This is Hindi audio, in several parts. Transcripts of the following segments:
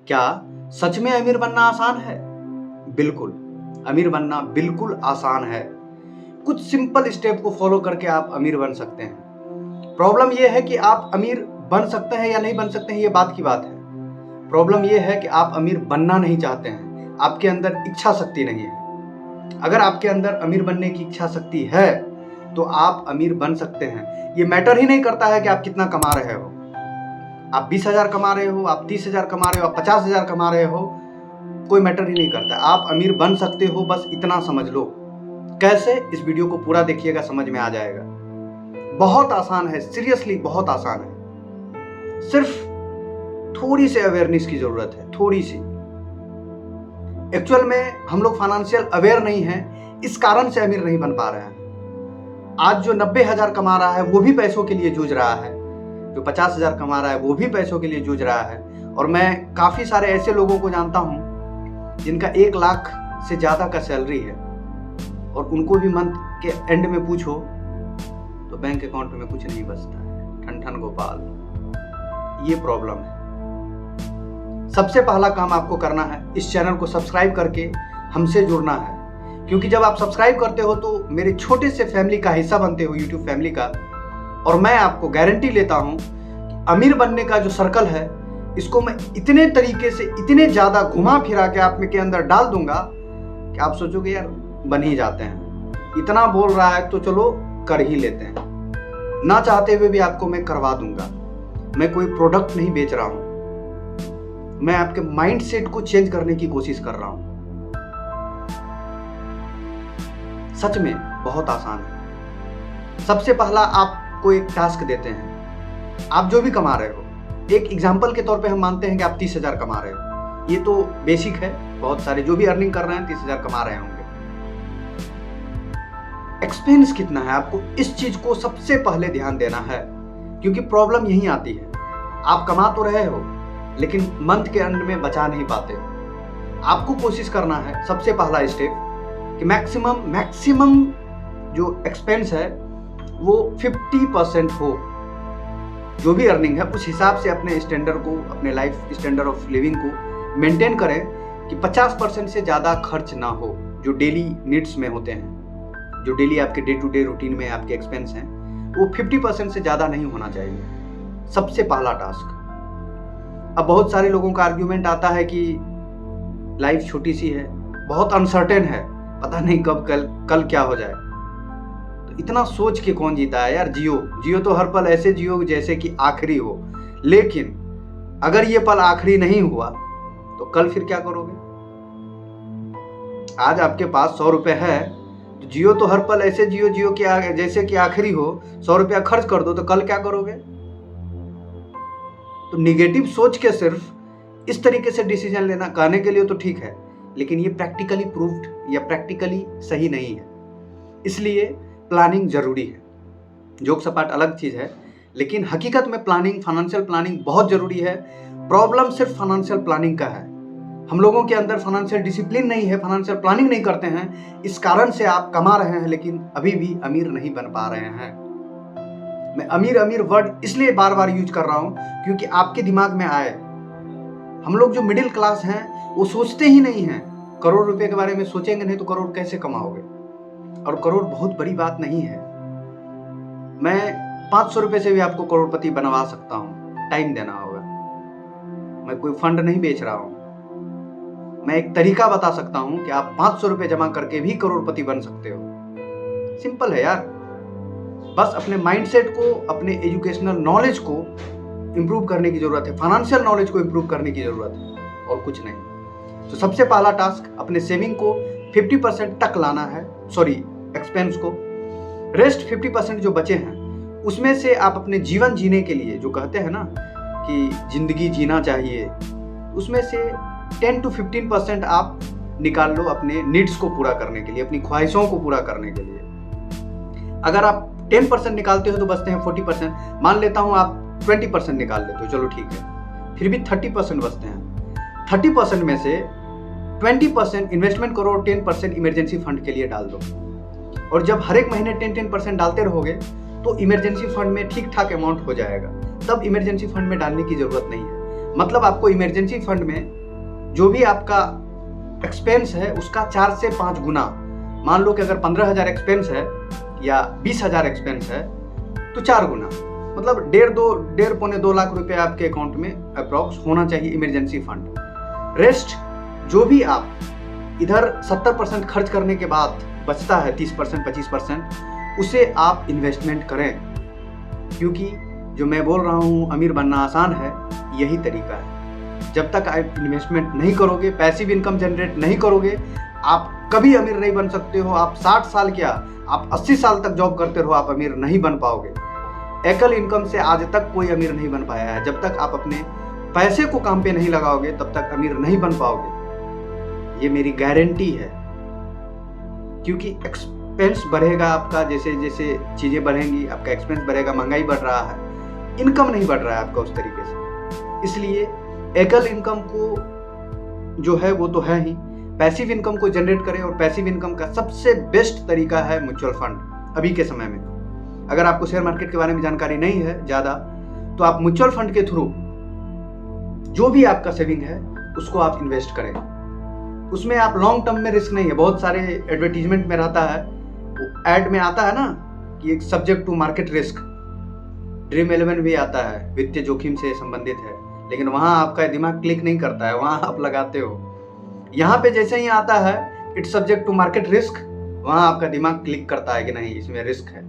क्या सच में अमीर बनना आसान है? बिल्कुल, अमीर बनना बिल्कुल आसान है। कुछ सिंपल स्टेप को फॉलो करके आप अमीर बन सकते हैं। प्रॉब्लम यह है कि आप अमीर बन सकते हैं या नहीं बन सकते हैं, ये बात की बात है। प्रॉब्लम यह है कि आप अमीर बनना नहीं चाहते हैं, आपके अंदर इच्छा शक्ति नहीं है। अगर आपके अंदर अमीर बनने की इच्छा शक्ति है तो आप अमीर बन सकते हैं। ये मैटर ही नहीं करता है कि आप कितना कमा रहे हो। आप 20,000 कमा रहे हो, आप 30,000 कमा रहे हो, आप 50,000 कमा रहे हो, कोई मैटर ही नहीं करता। आप अमीर बन सकते हो, बस इतना समझ लो। कैसे? इस वीडियो को पूरा देखिएगा, समझ में आ जाएगा। बहुत आसान है, सीरियसली बहुत आसान है। सिर्फ थोड़ी सी अवेयरनेस की जरूरत है, थोड़ी सी। एक्चुअल में हम लोग फाइनेंशियल अवेयर नहीं है, इस कारण से अमीर नहीं बन पा रहे हैं। आज जो 90,000 कमा रहा है वो भी पैसों के लिए जूझ रहा है, जो 50,000 कमा रहा है वो भी पैसों के लिए जूझ रहा है। और मैं काफी सारे ऐसे लोगों को जानता हूं जिनका 1 लाख से ज्यादा का सैलरी है, और उनको भी मंथ के एंड में पूछो तो बैंक अकाउंट में कुछ नहीं बचता है। ठन ठन गोपाल, ये प्रॉब्लम है। सबसे पहला काम आपको करना है, इस चैनल को सब्सक्राइब करके हमसे जुड़ना है, क्योंकि जब आप सब्सक्राइब करते हो तो मेरे छोटे से फैमिली का हिस्सा बनते हो, यूट्यूब फैमिली का। और मैं आपको गारंटी लेता हूं कि अमीर बनने का जो सर्कल है, इसको मैं इतने तरीके से, इतने ज्यादा घुमा फिरा के आप में के अंदर डाल दूंगा कि आप सोचोगे यार बन ही जाते हैं। इतना बोल रहा है तो चलो कर ही लेते हैं। ना चाहते हुए भी आपको मैं करवा दूंगा। मैं कोई प्रोडक्ट नहीं बेच रहा हूं, मैं आपके माइंडसेट को चेंज करने की कोशिश कर रहा हूं। सच में बहुत आसान है। सबसे पहला आपको एक टास्क देते हैं। आप जो भी कमा रहे हो, एक एग्जांपल के तौर पे हम मानते हैं कि आप 30,000 कमा रहे हो। ये तो बेसिक है, बहुत सारे जो भी अर्निंग कर रहे हैं 30,000 कमा रहे होंगे। एक्सपेंस कितना है, आपको इस चीज को सबसे पहले ध्यान देना है, क्योंकि प्रॉब्लम यही आती है। आप कमा तो रहे हो लेकिन मंथ के एंड में बचा नहीं पाते हो। आपको कोशिश करना है, सबसे पहला स्टेप, कि मैक्सिमम जो एक्सपेंस है वो 50% हो। जो भी अर्निंग है उस हिसाब से अपने स्टैंडर्ड को, अपने लाइफ स्टैंडर्ड ऑफ लिविंग को मेंटेन करें कि 50% से ज़्यादा खर्च ना हो। जो डेली नीड्स में होते हैं, जो डेली आपके डे टू डे रूटीन में आपके एक्सपेंस हैं, वो 50% से ज़्यादा नहीं होना चाहिए। सबसे पहला टास्क। अब बहुत सारे लोगों का आर्ग्यूमेंट आता है कि लाइफ छोटी सी है, बहुत अनसर्टेन है, पता नहीं कब कल क्या हो जाए। तो इतना सोच के कौन जीता है यार? जियो तो हर पल ऐसे जियो जैसे कि आखिरी हो। लेकिन अगर ये पल आखिरी नहीं हुआ तो कल फिर क्या करोगे? आज आपके पास 100 रुपए है तो जियो तो हर पल ऐसे जियो कि जैसे कि आखिरी हो। 100 रुपया खर्च कर दो तो कल क्या करोगे? तो निगेटिव सोच के सिर्फ इस तरीके से डिसीजन लेना कहने के लिए तो ठीक है, लेकिन ये प्रैक्टिकली प्रूव्ड या प्रैक्टिकली सही नहीं है। इसलिए प्लानिंग जरूरी है। जोक सपाट अलग चीज है, लेकिन हकीकत में प्लानिंग, फाइनेंशियल प्लानिंग बहुत जरूरी है। प्रॉब्लम सिर्फ फाइनेंशियल प्लानिंग का है। हम लोगों के अंदर फाइनेंशियल डिसिप्लिन नहीं है, फाइनेंशियल प्लानिंग नहीं करते हैं। इस कारण से आप कमा रहे हैं लेकिन अभी भी अमीर नहीं बन पा रहे हैं। मैं अमीर वर्ड इसलिए बार बार यूज कर रहा हूं क्योंकि आपके दिमाग में आए। हम लोग जो मिडिल क्लास हैं वो सोचते ही नहीं हैं। करोड़ रुपए के बारे में सोचेंगे नहीं तो करोड़ कैसे कमाओगे? और करोड़ बहुत बड़ी बात नहीं है। मैं 500 रुपए से भी आपको करोड़पति बनवा सकता हूं, टाइम देना होगा। मैं कोई फंड नहीं बेच रहा हूं। मैं एक तरीका बता सकता हूं कि आप 500 रुपए जमा करके भी करोड़पति बन सकते हो। सिंपल है यार। बस अपने माइंडसेट को, अपने एजुकेशनल नॉलेज को इंप्रूव करने की जरूरत है, फाइनेंशियल नॉलेज को इंप्रूव करने की जरूरत है, और कुछ नहीं। तो सबसे पहला टास्क, अपने सेविंग को 50% तक लाना है, एक्सपेंस को। रेस्ट 50% जो बचे हैं उसमें से आप अपने जीवन जीने के लिए, जो कहते हैं ना कि जिंदगी जीना चाहिए, उसमें से 10 to 15% आप निकाल लो अपने नीड्स को पूरा करने के लिए, अपनी ख्वाहिशों को पूरा करने के लिए। अगर आप 10% निकालते हो तो बचते हैं 40%। मान लेता हूं आप 20% निकाल लेते हो, चलो ठीक है, फिर भी 30% बचते हैं। 30% में से 20% इन्वेस्टमेंट करो और 10% इमरजेंसी फंड के लिए डाल दो। और जब हर एक महीने 10% डालते रहोगे तो इमरजेंसी फंड में ठीक ठाक अमाउंट हो जाएगा। तब इमरजेंसी फंड में डालने की जरूरत नहीं है। मतलब आपको इमरजेंसी फंड में जो भी आपका एक्सपेंस है उसका 4 से 5 गुना, मान लो कि अगर 15,000 एक्सपेंस है या 20,000 एक्सपेंस है तो 4 गुना, मतलब 1.5 लाख रुपए आपके अकाउंट में अप्रॉक्स होना चाहिए इमरजेंसी फंड। रेस्ट जो भी आप इधर 70% खर्च करने के बाद बचता है 30% 25%, उसे आप इन्वेस्टमेंट करें, क्योंकि जो मैं बोल रहा हूँ अमीर बनना आसान है, यही तरीका है। जब तक आप इन्वेस्टमेंट नहीं करोगे, पैसिव इनकम जनरेट नहीं करोगे, आप कभी अमीर नहीं बन सकते हो। आप 60 साल क्या, आप 80 साल तक जॉब करते रहो, आप अमीर नहीं बन पाओगे। एकल इनकम से आज तक कोई अमीर नहीं बन पाया है। जब तक आप अपने पैसे को काम पे नहीं लगाओगे तब तक अमीर नहीं बन पाओगे, ये मेरी गारंटी है। क्योंकि एक्सपेंस बढ़ेगा आपका, जैसे जैसे चीजें बढ़ेंगी आपका एक्सपेंस बढ़ेगा, महंगाई बढ़ रहा है, इनकम नहीं बढ़ रहा है आपका उस तरीके से। इसलिए एकल इनकम को जो है वो तो है ही, पैसिव इनकम को जनरेट करें। और पैसिव इनकम का सबसे बेस्ट तरीका है म्यूचुअल फंड। अभी के समय में अगर आपको शेयर मार्केट के बारे में जानकारी नहीं है ज़्यादा, तो आप म्यूचुअल फंड के थ्रू जो भी आपका सेविंग है उसको आप इन्वेस्ट करें। उसमें आप लॉन्ग टर्म में रिस्क नहीं है। बहुत सारे एडवर्टीजमेंट में रहता है, एड में आता है ना कि एक subject to market risk, Dream 11 भी आता है, वित्तीय जोखिम से संबंधित है, लेकिन वहां आपका दिमाग क्लिक नहीं करता है, वहां आप लगाते हो। यहाँ पे जैसे ही आता है it's subject to market risk, वहां आपका दिमाग क्लिक करता है कि नहीं इसमें रिस्क है।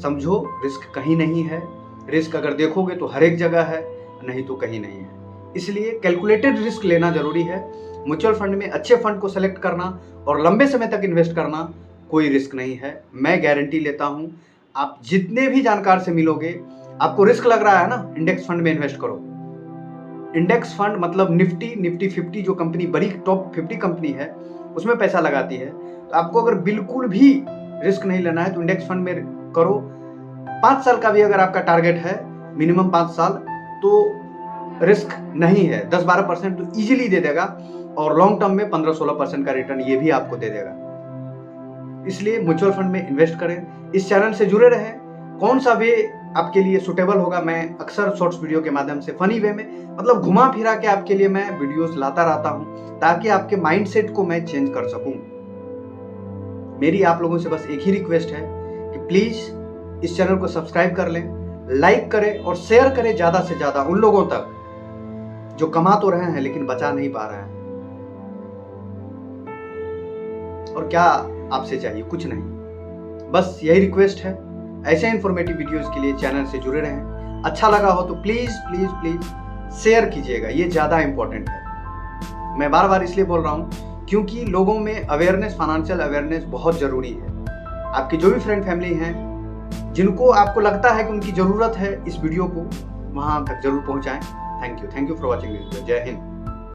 समझो रिस्क कहीं नहीं है। रिस्क अगर देखोगे तो हर एक जगह है, नहीं तो कहीं नहीं है। इसलिए कैलकुलेटेड रिस्क लेना जरूरी है। म्यूचुअल फंड में अच्छे फंड को सेलेक्ट करना और लंबे समय तक इन्वेस्ट करना कोई रिस्क नहीं है। मैं गारंटी लेता हूं, आप जितने भी जानकार से मिलोगे, आपको रिस्क लग रहा है ना, इंडेक्स फंड में इन्वेस्ट करो। इंडेक्स फंड मतलब निफ्टी 50 जो कंपनी बड़ी टॉप 50 कंपनी है उसमें पैसा लगाती है। तो आपको अगर बिल्कुल भी रिस्क नहीं लेना है तो इंडेक्स फंड में करो। 5 साल का भी अगर आपका टारगेट है, मिनिमम 5 साल, तो रिस्क नहीं है। 10-12% तो इजीली दे देगा और लॉन्ग टर्म में 15-16% का रिटर्न ये भी आपको दे देगा। इसलिए म्यूचुअल फंड में इन्वेस्ट करें। इस चैनल से जुड़े रहें। कौन सा वे आपके लिए सुटेबल होगा, मैं अक्सर शॉर्ट्स वीडियो के माध्यम से फनी वे में, मतलब घुमा फिरा के आपके लिए मैं वीडियोस लाता रहता हूं, ताकि आपके माइंडसेट को मैं चेंज कर सकूं। मेरी आप लोगों से बस एक ही रिक्वेस्ट है कि प्लीज इस चैनल को सब्सक्राइब कर लें, लाइक करें और शेयर करें ज्यादा से ज्यादा उन लोगों तक जो कमा तो रहे हैं लेकिन बचा नहीं पा रहे हैं। और क्या आपसे चाहिए, कुछ नहीं, बस यही रिक्वेस्ट है। ऐसे इंफॉर्मेटिव वीडियोस के लिए चैनल से जुड़े रहें। अच्छा लगा हो तो प्लीज प्लीज प्लीज शेयर कीजिएगा, ये ज्यादा इंपॉर्टेंट है। मैं बार बार इसलिए बोल रहा हूं क्योंकि लोगों में अवेयरनेस, फाइनेंशियल अवेयरनेस बहुत जरूरी है। आपके जो भी फ्रेंड फैमिली हैं जिनको आपको लगता है कि उनकी जरूरत है इस वीडियो को, वहां तक जरूर पहुंचाएं। Thank you for watching this video. जय हिंद।